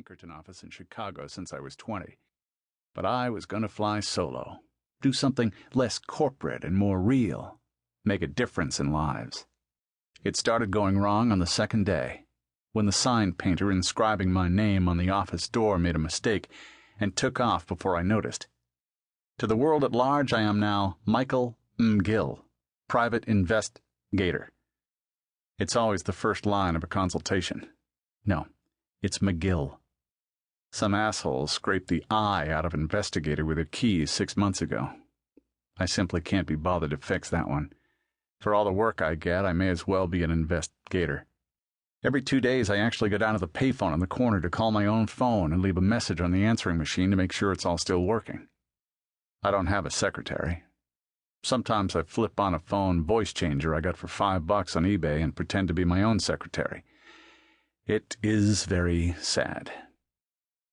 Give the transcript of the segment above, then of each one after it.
Pinkerton office in Chicago since I was 20. But I was going to fly solo, do something less corporate and more real, make a difference in lives. It started going wrong on the second day, when the sign painter inscribing my name on the office door made a mistake and took off before I noticed. To the world at large, I am now Michael McGill, private investigator. It's always the first line of a consultation. No, it's McGill. Some asshole scraped the I out of investigator with their keys 6 months ago. I simply can't be bothered to fix that one. For all the work I get, I may as well be an investigator. Every 2 days, I actually go down to the payphone in the corner to call my own phone and leave a message on the answering machine to make sure it's all still working. I don't have a secretary. Sometimes I flip on a phone voice changer I got for $5 on eBay and pretend to be my own secretary. It is very sad.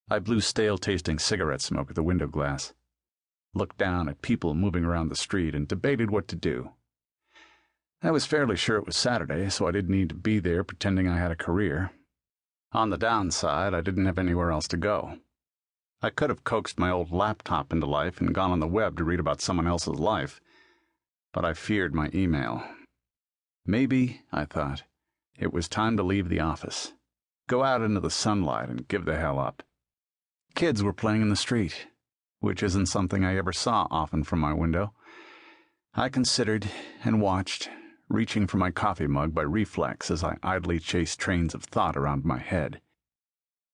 I blew stale-tasting cigarette smoke at the window glass, looked down at people moving around the street, and debated what to do. I was fairly sure it was Saturday, so I didn't need to be there pretending I had a career. On the downside, I didn't have anywhere else to go. I could have coaxed my old laptop into life and gone on the web to read about someone else's life, but I feared my email. Maybe, I thought, it was time to leave the office, go out into the sunlight and give the hell up. Kids were playing in the street, which isn't something I ever saw often from my window. I considered and watched, reaching for my coffee mug by reflex as I idly chased trains of thought around my head.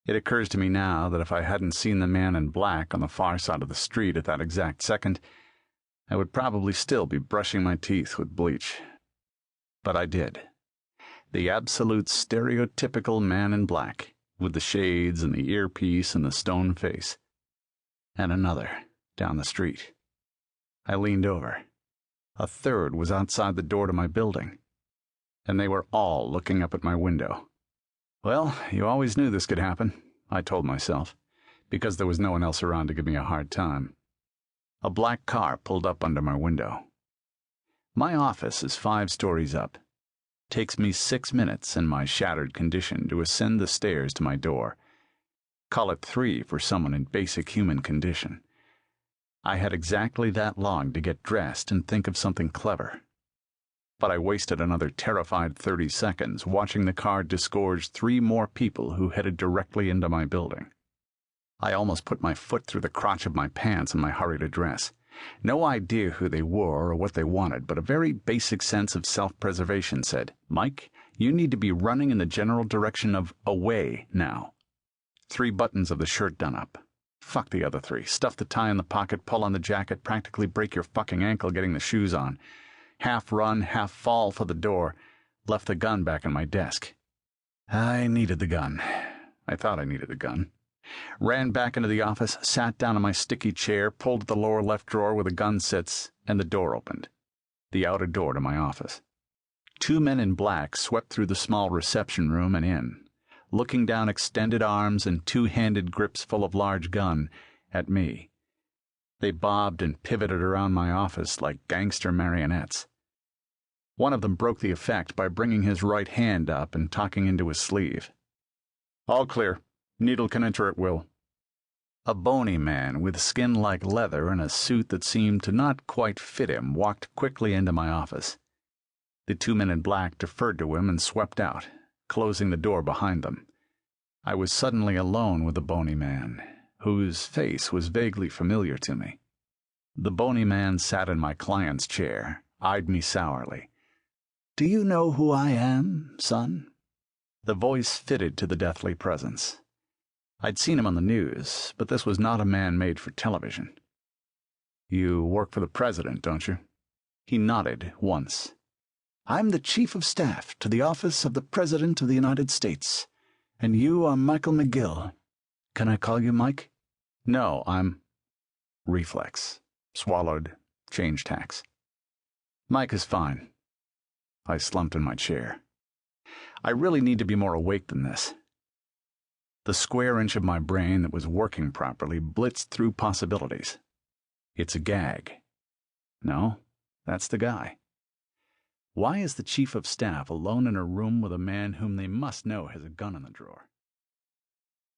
It occurs to me now that if I hadn't seen the man in black on the far side of the street at that exact second, I would probably still be brushing my teeth with bleach. But I did. The absolute stereotypical man in black, with the shades and the earpiece and the stone face. And another, down the street. I leaned over. A third was outside the door to my building, and they were all looking up at my window. Well, you always knew this could happen, I told myself, because there was no one else around to give me a hard time. A black car pulled up under my window. My office is 5 stories up. Takes me 6 minutes in my shattered condition to ascend the stairs to my door. Call it 3 for someone in basic human condition. I had exactly that long to get dressed and think of something clever. But I wasted another terrified 30 seconds watching the car disgorge 3 more people who headed directly into my building. I almost put my foot through the crotch of my pants in my hurry to dress. No idea who they were or what they wanted, but a very basic sense of self-preservation said, "Mike, you need to be running in the general direction of away now." 3 buttons of the shirt done up. Fuck the other 3. Stuff the tie in the pocket, pull on the jacket, practically break your fucking ankle getting the shoes on. Half run, half fall for the door. Left the gun back on my desk. I needed the gun. I thought I needed the gun. Ran back into the office, sat down in my sticky chair, pulled at the lower left drawer where the gun sits, and the door opened. The outer door to my office. 2 men in black swept through the small reception room and in, looking down extended arms and 2-handed grips full of large gun at me. They bobbed and pivoted around my office like gangster marionettes. One of them broke the effect by bringing his right hand up and talking into his sleeve. "All clear. Needle can enter at will." A bony man with skin like leather and a suit that seemed to not quite fit him walked quickly into my office. The 2 men in black deferred to him and swept out, closing the door behind them. I was suddenly alone with the bony man, whose face was vaguely familiar to me. The bony man sat in my client's chair, eyed me sourly. "Do you know who I am, son?" The voice fitted to the deathly presence. I'd seen him on the news, but this was not a man made for television. "You work for the president, don't you?" He nodded once. "I'm the chief of staff to the office of the President of the United States, and you are Michael McGill. Can I call you Mike?" "No, I'm—" Reflex. Swallowed. Change tacks. "Mike is fine." I slumped in my chair. I really need to be more awake than this. The square inch of my brain that was working properly blitzed through possibilities. It's a gag. No, that's the guy. Why is the chief of staff alone in a room with a man whom they must know has a gun in the drawer?